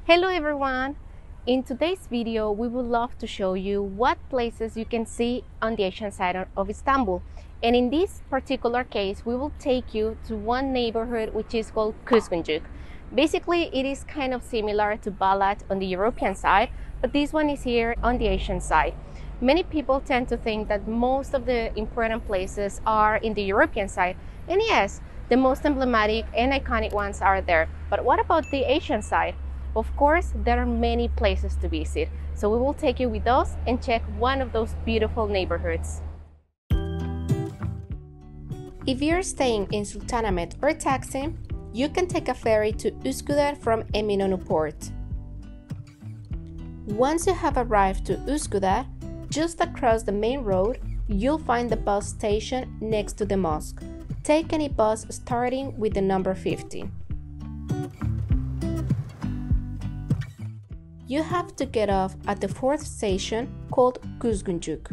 Hello everyone! In today's video, we would love to show you what places you can see on the Asian side of Istanbul. And in this particular case, we will take you to one neighborhood which is called Kuzguncuk. Basically, it is kind of similar to Balat on the European side, but this one is here on the Asian side. Many people tend to think that most of the important places are in the European side, and yes, the most emblematic and iconic ones are there. But what about the Asian side? Of course, there are many places to visit, so we will take you with us and check one of those beautiful neighborhoods. If you're staying in Sultanahmet or Taksim, you can take a ferry to Üsküdar from Eminönü Port. Once you have arrived to Üsküdar, just across the main road, you'll find the bus station next to the mosque. Take any bus starting with the number 15. You have to get off at the fourth station called Kuzguncuk.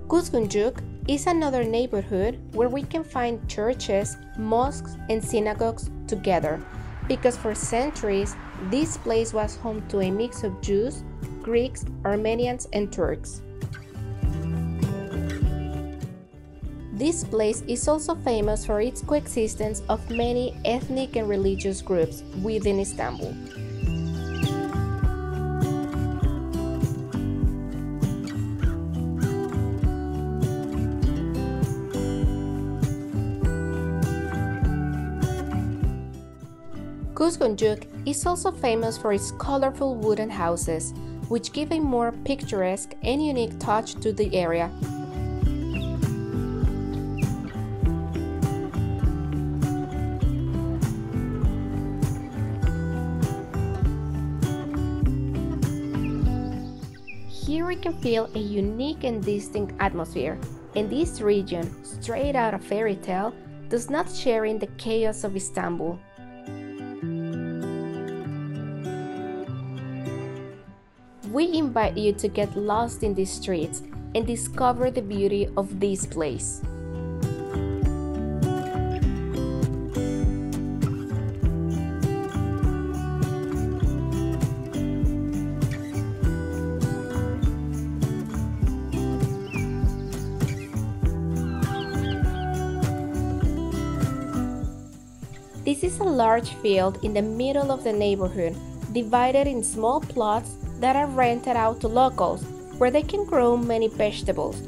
Kuzguncuk is another neighborhood where we can find churches, mosques, and synagogues together, because for centuries this place was home to a mix of Jews, Greeks, Armenians, and Turks. This place is also famous for its coexistence of many ethnic and religious groups within Istanbul. Kuzguncuk is also famous for its colorful wooden houses, which give a more picturesque and unique touch to the area. Here we can feel a unique and distinct atmosphere, and this region, straight out of fairy tale, does not share in the chaos of Istanbul. We invite you to get lost in these streets and discover the beauty of this place. This is a large field in the middle of the neighborhood, divided in small plots that are rented out to locals, where they can grow many vegetables.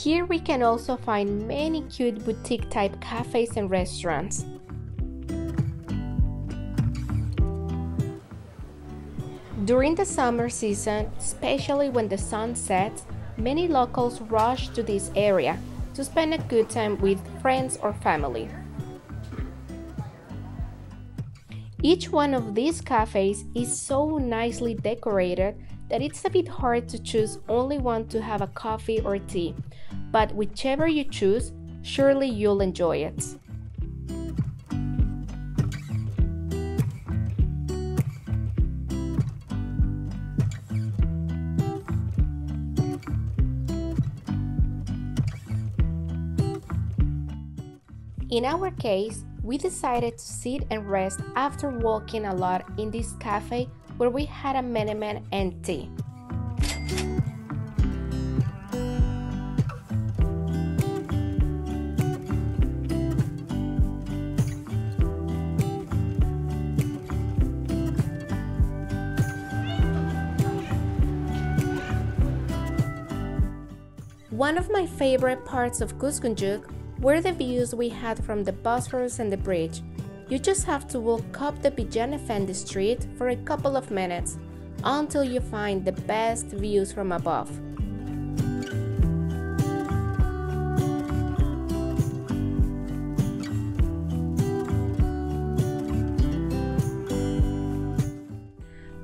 Here we can also find many cute boutique-type cafes and restaurants. During the summer season, especially when the sun sets, many locals rush to this area to spend a good time with friends or family. Each one of these cafes is so nicely decorated that it's a bit hard to choose only one to have a coffee or tea, but whichever you choose, surely you'll enjoy it. In our case, we decided to sit and rest after walking a lot in this cafe where we had a menemen and tea. One of my favorite parts of Kuzguncuk were the views we had from the Bosphorus and the bridge. You just have to walk up the Bijan Efendi street for a couple of minutes until you find the best views from above.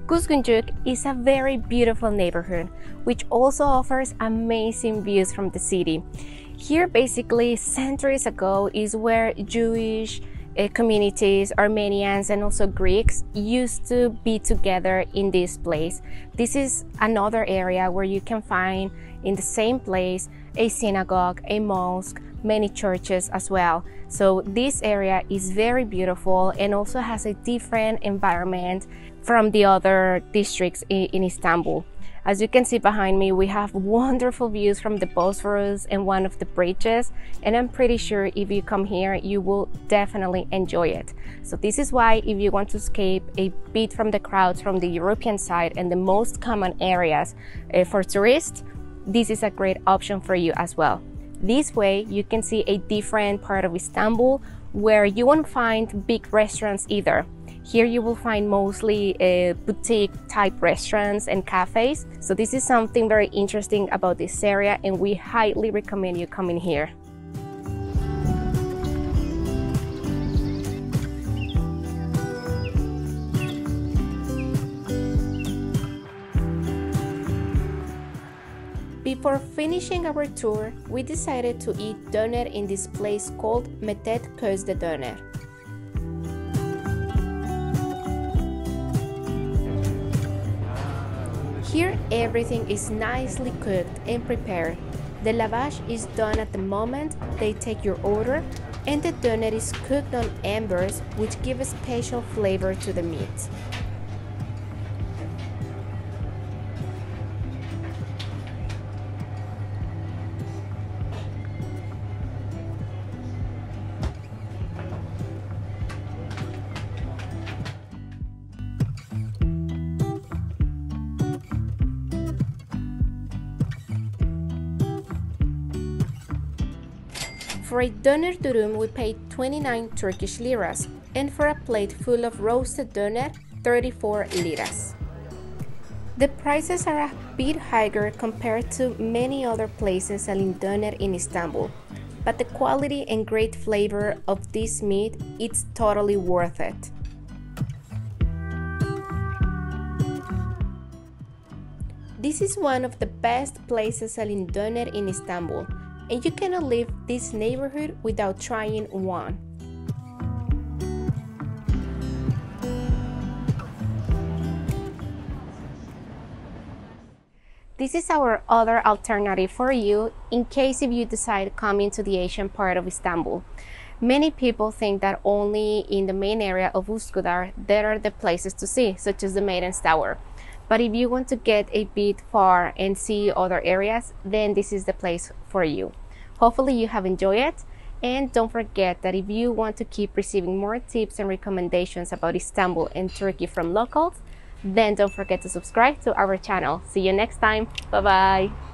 Kuzguncuk is a very beautiful neighborhood, which also offers amazing views from the city. Here, basically, centuries ago is where Jewish communities, Armenians, and also Greeks used to be together in this place. This is another area where you can find in the same place a synagogue, a mosque, many churches as well. So this area is very beautiful and also has a different environment from the other districts in Istanbul. As you can see behind me, we have wonderful views from the Bosphorus and one of the bridges, and I'm pretty sure if you come here, you will definitely enjoy it. So this is why if you want to escape a bit from the crowds from the European side and the most common areas for tourists, this is a great option for you as well. This way, you can see a different part of Istanbul where you won't find big restaurants either. Here you will find mostly boutique type restaurants and cafes. So this is something very interesting about this area, and we highly recommend you coming here. Before finishing our tour, we decided to eat doner in this place called Metet Közde Döner. Here, everything is nicely cooked and prepared. The lavash is done at the moment they take your order, and the doner is cooked on embers, which give a special flavor to the meat. For a doner durum, we paid 29 Turkish liras, and for a plate full of roasted doner, 34 liras. The prices are a bit higher compared to many other places selling doner in Istanbul, but the quality and great flavor of this meat, it's totally worth it. This is one of the best places selling doner in Istanbul, and you cannot leave this neighborhood without trying one. This is our other alternative for you in case if you decide coming to the Asian part of Istanbul. Many people think that only in the main area of Üsküdar there are the places to see, such as the Maiden's Tower. But if you want to get a bit far and see other areas, then this is the place for you. Hopefully you have enjoyed it, and don't forget that if you want to keep receiving more tips and recommendations about Istanbul and Turkey from locals, then don't forget to subscribe to our channel. See you next time. Bye bye.